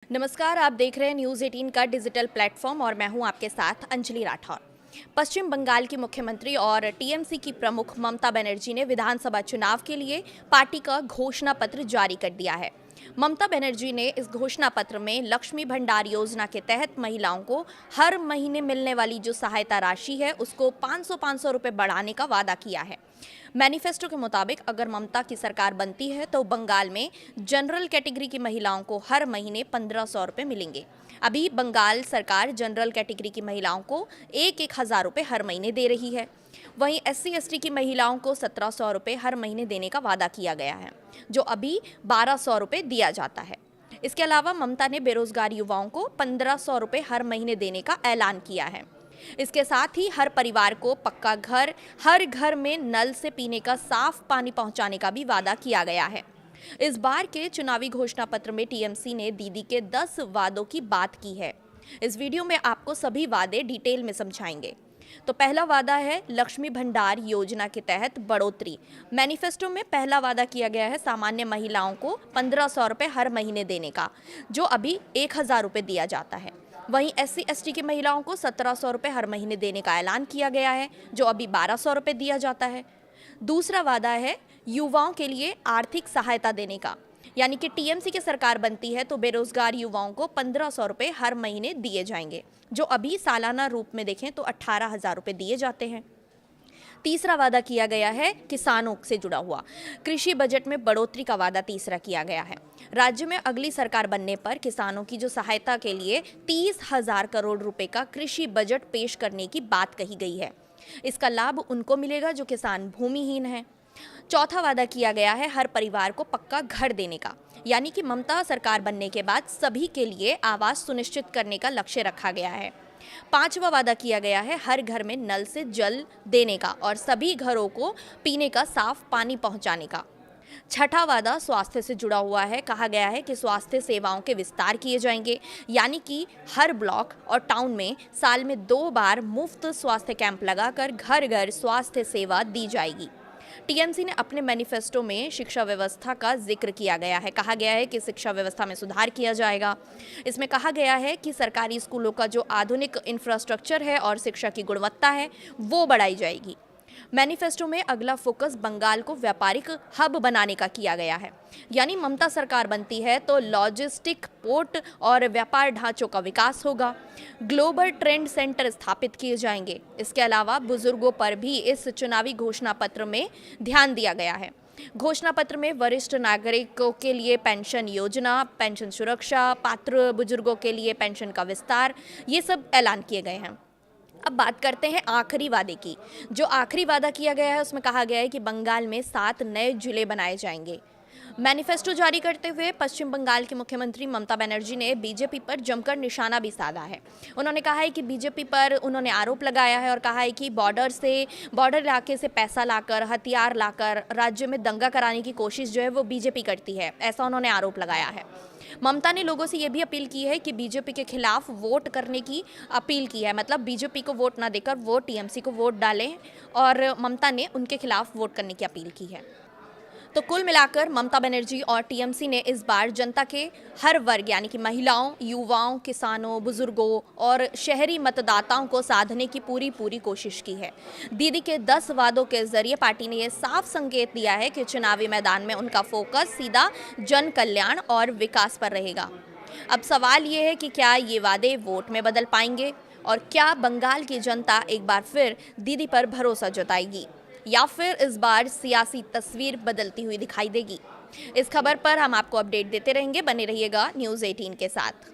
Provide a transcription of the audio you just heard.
नमस्कार, आप देख रहे हैं न्यूज़ 18 का डिजिटल प्लेटफॉर्म और मैं हूं आपके साथ अंजलि राठौर। पश्चिम बंगाल की मुख्यमंत्री और टीएमसी की प्रमुख ममता बनर्जी ने विधानसभा चुनाव के लिए पार्टी का घोषणा पत्र जारी कर दिया है। ममता बनर्जी ने इस घोषणा पत्र में लक्ष्मी भंडार योजना के तहत महिलाओं को हर महीने मिलने वाली जो सहायता राशि है उसको 500 रुपये बढ़ाने का वादा किया है। मैनिफेस्टो के मुताबिक अगर ममता की सरकार बनती है तो बंगाल में जनरल कैटेगरी की महिलाओं को हर महीने 1500 रुपये मिलेंगे। अभी बंगाल सरकार जनरल कैटेगरी की महिलाओं को एक हज़ार रुपये हर महीने दे रही है। वहीं SC/ST की महिलाओं को 1700 रुपये हर महीने देने का वादा किया गया है, जो अभी 1200 रुपये दिया जाता है। इसके अलावा ममता ने बेरोजगार युवाओं को 1500 रुपये हर महीने देने का ऐलान किया है। इसके साथ ही हर परिवार को पक्का घर, हर घर में नल से पीने का साफ पानी पहुंचाने का भी वादा किया गया है। इस बार के चुनावी घोषणा पत्र में टीएमसी ने दीदी के 10 वादों की बात की है। इस वीडियो में आपको सभी वादे डिटेल में समझाएंगे। तो पहला वादा है लक्ष्मी भंडार योजना के तहत बढ़ोतरी। मैनिफेस्टो में पहला वादा किया गया है सामान्य महिलाओं को 1500 रुपये हर महीने देने का, जो अभी 1000 रुपये दिया जाता है। वहीं SC/ST की महिलाओं को 1700 रुपये हर महीने देने का ऐलान किया गया है, जो अभी 1200 रुपये दिया जाता है। दूसरा वादा है युवाओं के लिए आर्थिक सहायता देने का, यानी कि टीएमसी की सरकार बनती है तो बेरोजगार युवाओं को 1500 रुपये हर महीने दिए जाएंगे, जो अभी सालाना रूप में देखें तो 18,000 रुपये दिए जाते हैं। तीसरा वादा किया गया है किसानों से जुड़ा हुआ। कृषि बजट में बढ़ोतरी का वादा तीसरा किया गया है। राज्य में अगली सरकार बनने पर किसानों की जो सहायता के लिए 30,000 करोड़ रुपए का कृषि बजट पेश करने की बात कही गई है। इसका लाभ उनको मिलेगा जो किसान भूमिहीन हैं। चौथा वादा किया गया है हर परिवार को पक्का घर देने का, यानी कि ममता सरकार बनने के बाद सभी के लिए आवास सुनिश्चित करने का लक्ष्य रखा गया है। पांचवा वादा किया गया है हर घर में नल से जल देने का और सभी घरों को पीने का साफ पानी पहुंचाने का। छठा वादा स्वास्थ्य से जुड़ा हुआ है। कहा गया है कि स्वास्थ्य सेवाओं के विस्तार किए जाएंगे, यानी कि हर ब्लॉक और टाउन में साल में 2 बार मुफ्त स्वास्थ्य कैंप लगाकर घर घर स्वास्थ्य सेवा दी जाएगी। टीएमसी ने अपने मैनिफेस्टो में शिक्षा व्यवस्था का जिक्र किया गया है। कहा गया है कि शिक्षा व्यवस्था में सुधार किया जाएगा। इसमें कहा गया है कि सरकारी स्कूलों का जो आधुनिक इंफ्रास्ट्रक्चर है और शिक्षा की गुणवत्ता है वो बढ़ाई जाएगी। मैनिफेस्टो में अगला फोकस बंगाल को व्यापारिक हब बनाने का किया गया है, यानी ममता सरकार बनती है तो लॉजिस्टिक, पोर्ट और व्यापार ढांचों का विकास होगा। ग्लोबल ट्रेंड सेंटर स्थापित किए जाएंगे। इसके अलावा बुजुर्गों पर भी इस चुनावी घोषणा पत्र में ध्यान दिया गया है। घोषणा पत्र में वरिष्ठ नागरिकों के लिए पेंशन योजना, पेंशन सुरक्षा, पात्र बुजुर्गों के लिए पेंशन का विस्तार, ये सब ऐलान किए गए हैं। अब बात करते हैं आखिरी वादे की। जो आखिरी वादा किया गया है उसमें कहा गया है कि बंगाल में 7 नए जिले बनाए जाएंगे। मैनिफेस्टो जारी करते हुए पश्चिम बंगाल की मुख्यमंत्री ममता बनर्जी ने बीजेपी पर जमकर निशाना भी साधा है। उन्होंने कहा है कि बीजेपी पर उन्होंने आरोप लगाया है और कहा है कि बॉर्डर इलाके से पैसा लाकर, हथियार लाकर राज्य में दंगा कराने की कोशिश जो है वो बीजेपी करती है, ऐसा उन्होंने आरोप लगाया है। ममता ने लोगों से ये भी अपील की है कि बीजेपी के खिलाफ वोट करने की अपील की है, मतलब बीजेपी को वोट ना देकर वो टीएमसी को वोट डालें, और ममता ने उनके खिलाफ वोट करने की अपील की है। तो कुल मिलाकर ममता बनर्जी और टीएमसी ने इस बार जनता के हर वर्ग, यानी कि महिलाओं, युवाओं, किसानों, बुजुर्गों और शहरी मतदाताओं को साधने की पूरी कोशिश की है। दीदी के 10 वादों के जरिए पार्टी ने यह साफ संकेत दिया है कि चुनावी मैदान में उनका फोकस सीधा जन कल्याण और विकास पर रहेगा। अब सवाल ये है कि क्या ये वादे वोट में बदल पाएंगे और क्या बंगाल की जनता एक बार फिर दीदी पर भरोसा जताएगी, या फिर इस बार सियासी तस्वीर बदलती हुई दिखाई देगी। इस खबर पर हम आपको अपडेट देते रहेंगे। बने रहिएगा न्यूज़ 18 के साथ।